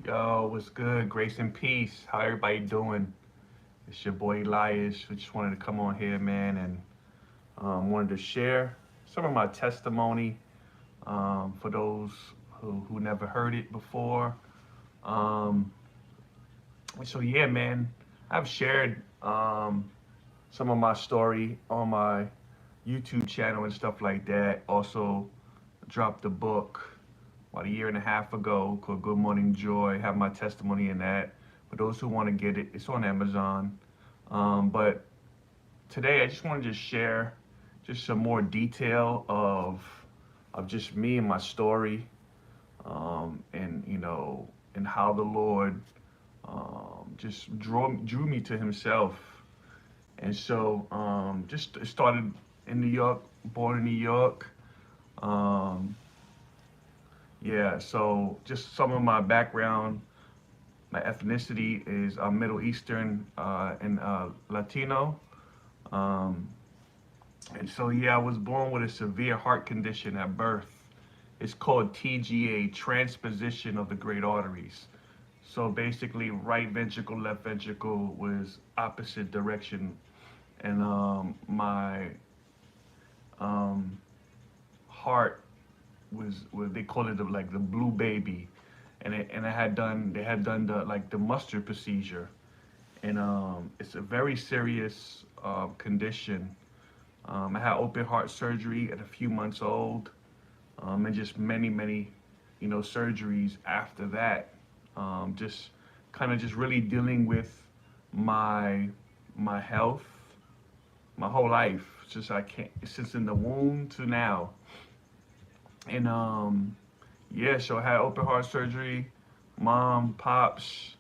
Yo, what's good? Grace and peace. How everybody doing? It's your boy Elias. We just wanted to come on here, man, and wanted to share some of my testimony for those who never heard it before. Um, so yeah, man, I've shared some of my story on my YouTube channel and stuff like that. Also, dropped a book about a year and a half ago called Good Morning Joy. Have my testimony in that. For those who want to get it, it's on Amazon. But today I just wanted to share just some more detail of just me and my story, and and how the Lord just drew me to Himself. And so just started in New York, born in New York. Um, yeah, so just some of my background. My ethnicity is Middle Eastern and Latino. Um, and so, yeah, I was born with a severe heart condition at birth. It's called TGA, transposition of the great arteries. So basically, right ventricle, left ventricle was opposite direction, and my um, heart was they call it like the blue baby, and they had done the mustard procedure, and it's a very serious condition. I had open heart surgery at a few months old, and just many, surgeries after that. Just kind of just really dealing with my my health, my whole life, since I can't since in the womb to now, and yeah. So I had open heart surgery. Mom, pops,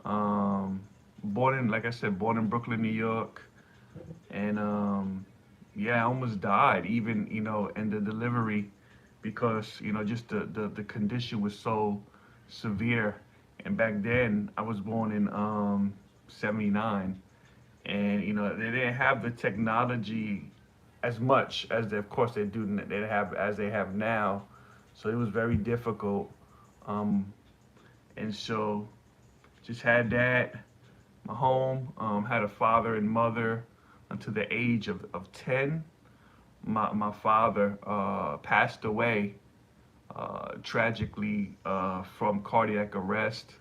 um, born in like I said, born in Brooklyn, New York, and yeah, I almost died even in the delivery because just the condition was so severe. And back then I was born in 79, and they didn't have the technology as much as of course they have as they have now. So it was very difficult. um, and so just had that my home, had a father and mother until the age of 10. My father passed away tragically from cardiac arrest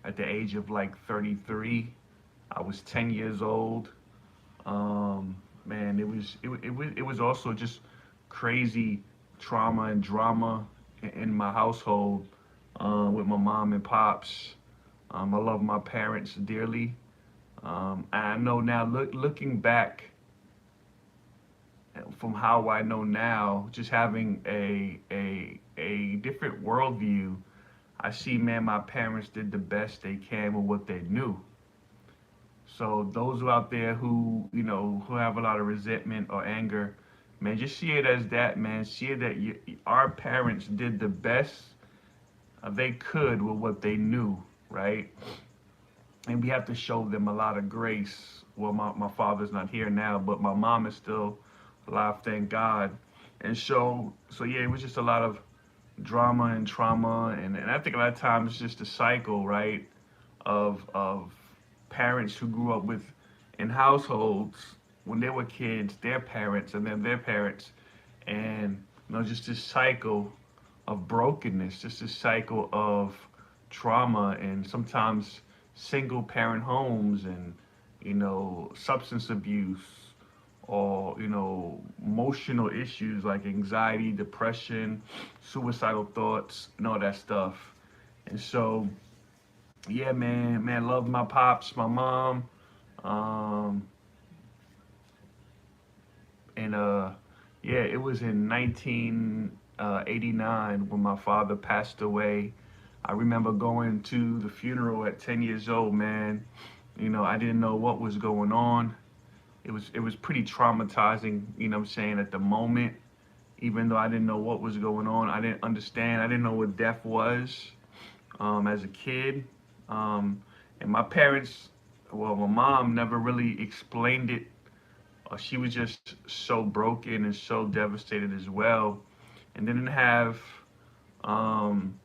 at the age of like 33. I was 10 years old. Man, it was also just crazy trauma and drama in my household with my mom and pops. I love my parents dearly. I know now, looking back from how I know now, just having a different worldview, I see, man, my parents did the best they can with what they knew. So those who out there who who have a lot of resentment or anger, man, just see it as that, man. See it that our parents did the best they could with what they knew, right? And we have to show them a lot of grace. Well, my father's not here now, but my mom is still alive, thank God. And so yeah, it was just a lot of drama and trauma, and I think a lot of times it's just a cycle, right? Of parents who grew up with in households when they were kids, their parents, and then their parents, and just this cycle of brokenness, just this cycle of trauma, and sometimes single parent homes, and substance abuse, or emotional issues like anxiety, depression, suicidal thoughts, and all that stuff. And so yeah, man, love my pops, my mom, um, and yeah, it was in 1989 when my father passed away. I remember going to the funeral at 10 years old, man. I didn't know what was going on. It was pretty traumatizing, what I'm saying, at the moment. Even though I didn't know what was going on, I didn't understand. I didn't know what death was as a kid. Um, and my parents, well, my mom never really explained it. She was just so broken and so devastated as well, and didn't have um,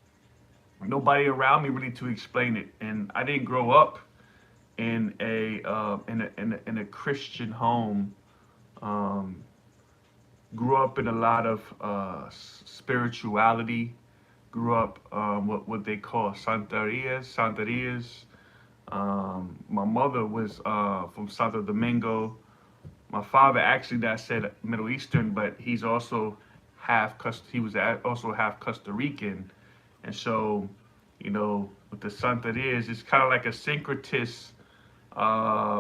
nobody around me really to explain it. And I didn't grow up in a Christian home. Um, Grew up in a lot of spirituality. Grew up what they call Santerias. My mother was from Santo Domingo. My father actually, that said Middle Eastern, but he's also he was also half Costa Rican, and so, with the Santerias, it's kind of like a syncretist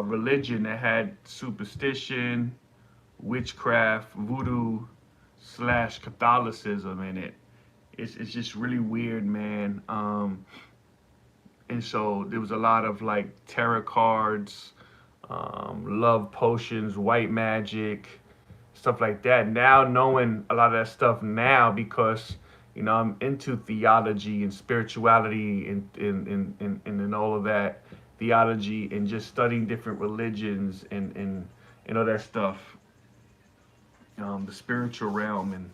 religion that had superstition, witchcraft, voodoo slash Catholicism in it. It's just really weird, man. And so there was a lot of like tarot cards, love potions, white magic, stuff like that. Now knowing a lot of that stuff now because I'm into theology and spirituality and all of that theology and just studying different religions and all that stuff, the spiritual realm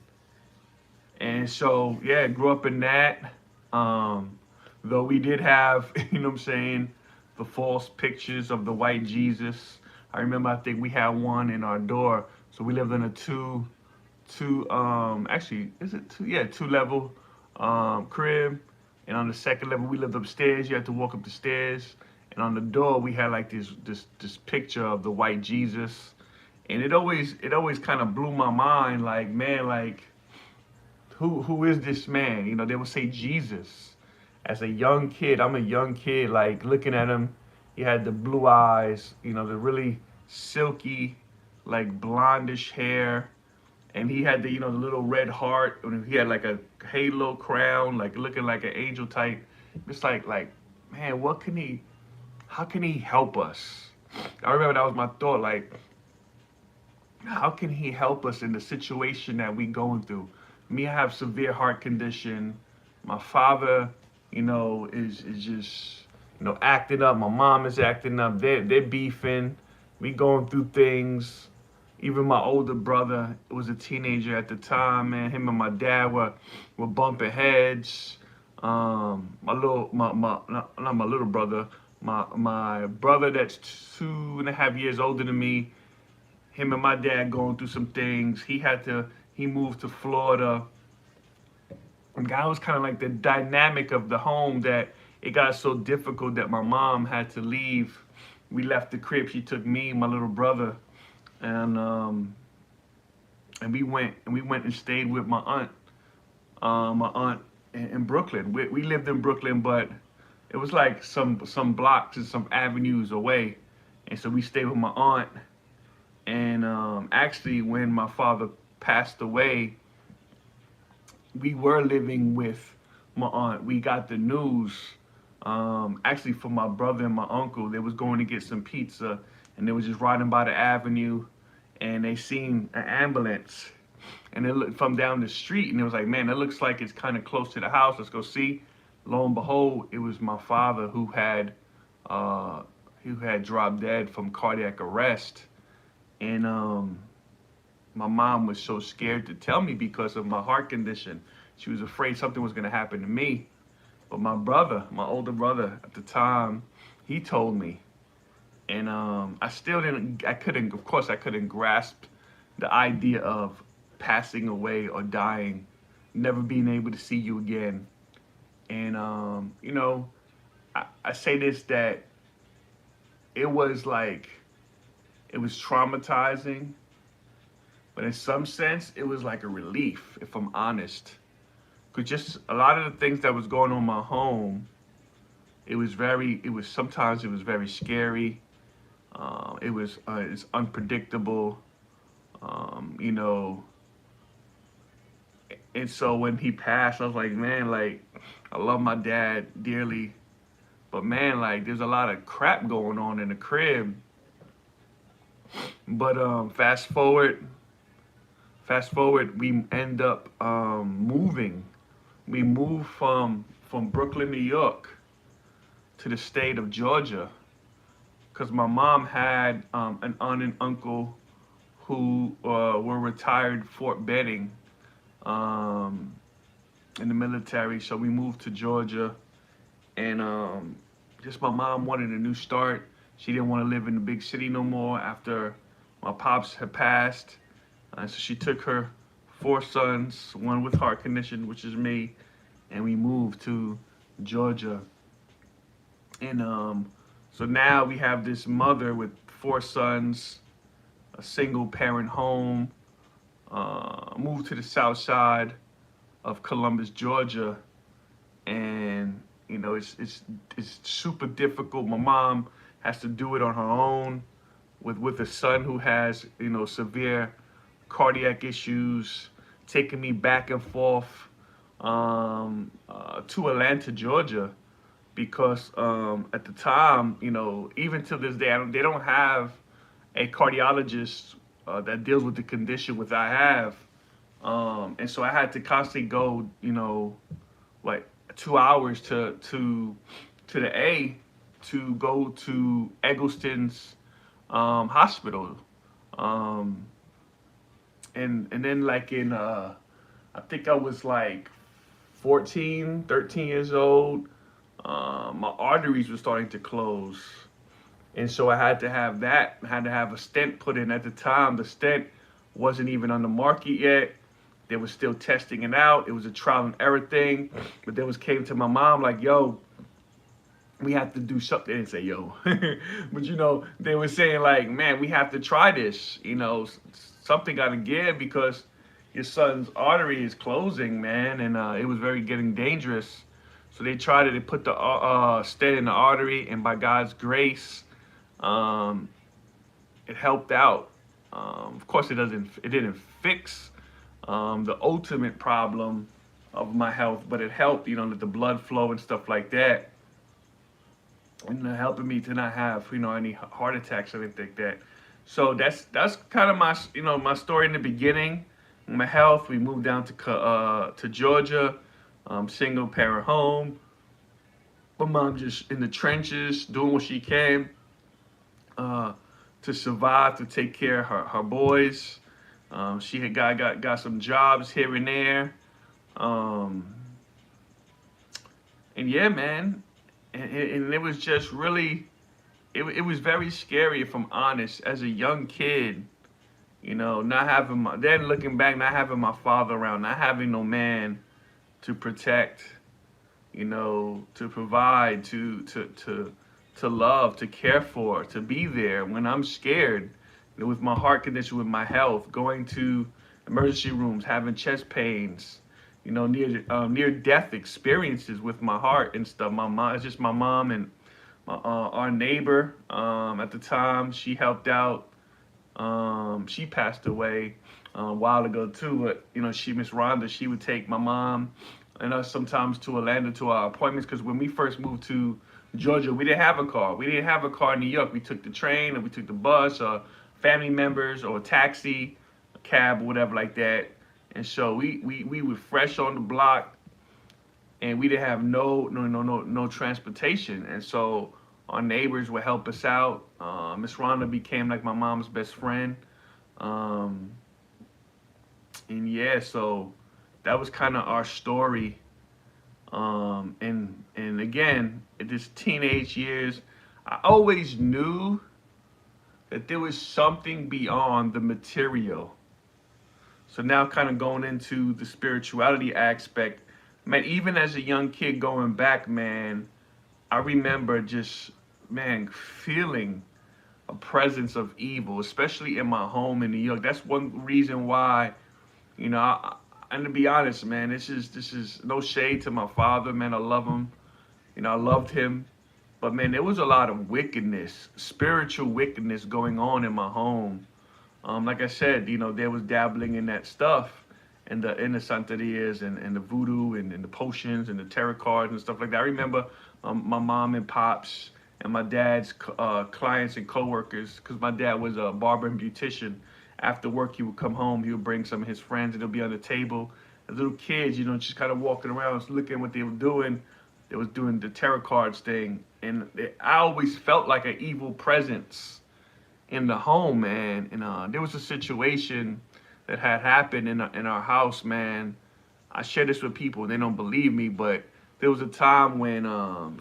and so yeah, grew up in that. Um, though we did have, what I'm saying, the false pictures of the white Jesus. I remember, I think we had one in our door. So we lived in a actually, is it two? Yeah, two level crib. And on the second level, we lived upstairs. You had to walk up the stairs. And on the door, we had like this picture of the white Jesus. And it always kind of blew my mind. Like, man, like who is this man? They would say Jesus. As a young kid, I'm a young kid, like looking at him, he had the blue eyes, the really silky, like blondish hair, and he had the the little red heart, and he had like a halo crown, like looking like an angel type. It's like, man, how can he help us? I remember that was my thought, like, how can he help us in the situation that we going through? Me, I have severe heart condition. My father, is just, acting up. My mom is acting up. They're beefing. We going through things. Even my older brother was a teenager at the time, man. Him and my dad were bumping heads. My little my not my little brother, my brother that's 2.5 years older than me. Him and my dad going through some things. He moved to Florida. And that was kind of like the dynamic of the home that it got so difficult that my mom had to leave. We left the crib. She took me, my little brother, and we went and stayed with my aunt in Brooklyn. We lived in Brooklyn, but it was like some blocks and some avenues away, and so we stayed with my aunt. And actually, when my father passed away, we were living with my aunt. We got the news, actually from my brother and my uncle. They was going to get some pizza, and they was just riding by the avenue, and they seen an ambulance, and they looked from down the street, and it was like, man, that looks like it's kind of close to the house. Let's go see. Lo and behold, it was my father who had dropped dead from cardiac arrest, and my mom was so scared to tell me because of my heart condition. She was afraid something was going to happen to me. But my brother, my older brother at the time, he told me. And of course, I couldn't grasp the idea of passing away or dying, never being able to see you again. And, I say this, that it was traumatizing, but in some sense, it was like a relief, if I'm honest. Because just a lot of the things that was going on in my home, sometimes it was very scary. It's unpredictable, you know. And so when he passed, I was like, man, like, I love my dad dearly. But man, like, there's a lot of crap going on in the crib. But fast forward, we end up moving. We moved from Brooklyn, New York, to the state of Georgia, because my mom had an aunt and uncle who were retired Fort Benning, um, in the military. So we moved to Georgia, and just my mom wanted a new start. She didn't want to live in the big city no more after my pops had passed. So she took her 4 sons, one with heart condition, which is me, and we moved to Georgia. And so now we have this mother with 4 sons, a single parent home, moved to the south side of Columbus, Georgia, and it's super difficult. My mom has to do it on her own with a son who has severe cardiac issues, taking me back and forth to Atlanta, Georgia, because at the time, even to this day, they don't have a cardiologist that deals with the condition which I have. And so I had to constantly go, like 2 hours to the A to go to Eggleston's hospital. Um, and then like in I think I was like 14, 13 years old, my arteries were starting to close. And so I had to have that. I had to have a stent put in. At the time, the stent wasn't even on the market yet. They were still testing it out. It was a trial and error thing. But they was came to my mom like, yo, we have to do something. They didn't say yo. But they were saying like, man, we have to try this. Something got to give because your son's artery is closing, man. And it was very getting dangerous. So they tried it. They put the stent in the artery. And by God's grace, it helped out. Of course, it didn't fix the ultimate problem of my health, but it helped, the blood flow and stuff like that, and helping me to not have, any heart attacks or anything like that. So that's kind of my story in the beginning. My health. We moved down to Georgia, single parent home. My mom just in the trenches doing what she can to survive, to take care of her boys. She had got some jobs here and there. And yeah, man. And it was just really, it was very scary if I'm honest. As a young kid, not having then looking back, not having my father around, not having no man to protect, to provide, to love, to care for, to be there when I'm scared, with my heart condition, with my health, going to emergency rooms, having chest pains, near death experiences with my heart and stuff. My mom, it's just my mom and our neighbor at the time. She helped out. She passed away a while ago too, but Miss Rhonda, she would take my mom and us sometimes to Atlanta to our appointments, because when we first moved to Georgia, we didn't have a car. We didn't have a car in New York. We took the train or we took the bus or family members or a taxi, a cab, or whatever like that. And so we were fresh on the block, and we didn't have no transportation. And so our neighbors would help us out. Miss Rhonda became like my mom's best friend. And yeah, so that was kind of our story. And again, in this teenage years, I always knew that there was something beyond the material. So now kind of going into the spirituality aspect, man, even as a young kid going back, man, I remember just, man, feeling a presence of evil, especially in my home in New York. That's one reason why, and to be honest, man, this is no shade to my father, man. I love him. I loved him. But man, there was a lot of wickedness, spiritual wickedness going on in my home. Like I said, there was dabbling in that stuff, and the santerias and the voodoo and the potions and the tarot cards and stuff like that. I remember my mom and pops and my dad's clients and coworkers, because my dad was a barber and beautician. After work, he would come home, he would bring some of his friends, and they'll be on the table. As little kids, just kind of walking around, looking at what they were doing. They was doing the tarot cards thing, and I always felt like an evil presence in the home, man. And there was a situation that had happened in our house, man. I share this with people and they don't believe me, but there was a time when,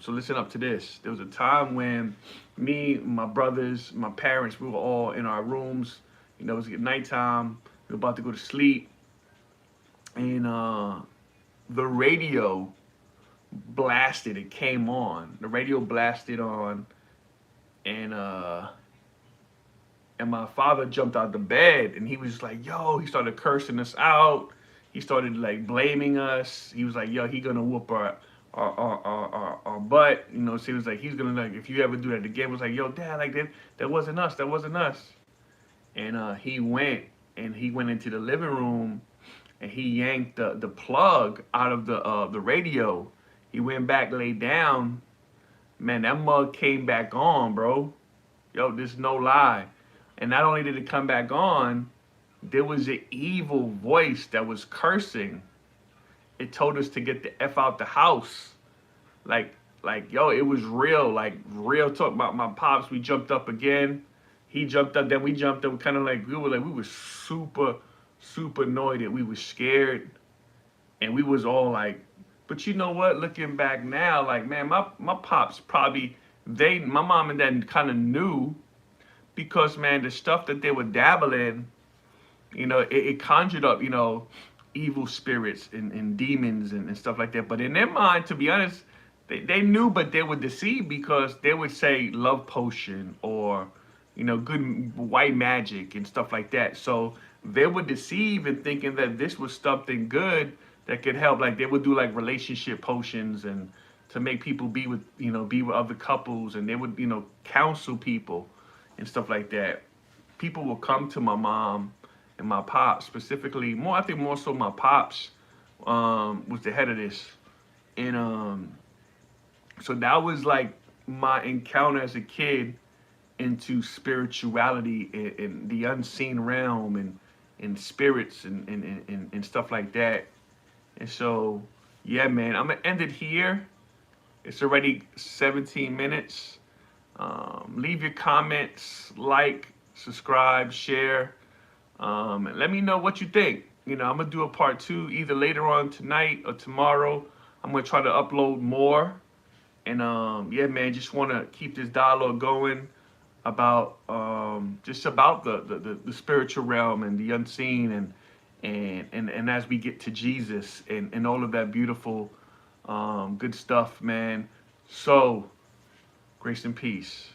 so listen up to this. There was a time when me, my brothers, my parents, we were all in our rooms. You know, it was nighttime. We were about to go to sleep. And the radio blasted. It came on. The radio blasted on. And and my father jumped out the bed and he was just like, yo, he started cursing us out. He started like blaming us. He was like, yo, he gonna whoop our butt. You know, so he was like, he's gonna like, if you ever do that again, was like, yo, dad, like that wasn't us. That wasn't us. And he went into the living room and he yanked the plug out of the radio. He went back, laid down. Man, that mug came back on, bro. Yo, this no lie. And not only did it come back on, there was an evil voice that was cursing. It told us to get the F out the house. Like, yo, it was real, like real talk. My pops, we jumped up again. He jumped up, then we jumped up, kind of like, we were super, super annoyed and we were scared. And we was all like, but you know what? Looking back now, like, man, my pops probably, my mom and dad kind of knew because, man, the stuff that they were dabbling, you know, it conjured up, you know, evil spirits and demons and stuff like that. But in their mind, to be honest, they knew, but they were deceived because they would say love potion or, you know, good white magic and stuff like that. So they were deceived in thinking that this was something good that could help. Like they would do like relationship potions and to make people be with, you know, be with other couples, and they would, you know, counsel people and stuff like that. People will come to my mom and my pops specifically, I think more so my pops was the head of this. And so that was like my encounter as a kid into spirituality and the unseen realm and spirits and stuff like that. And so, yeah, man, I'm gonna end it here. It's already 17 minutes. Leave your comments, like, subscribe, share. And let me know what you think. You know, I'm gonna do a part 2 either later on tonight or tomorrow. I'm gonna try to upload more. And yeah, man, just want to keep this dialogue going about just about the spiritual realm and the unseen and as we get to Jesus and all of that beautiful good stuff, man. So grace and peace.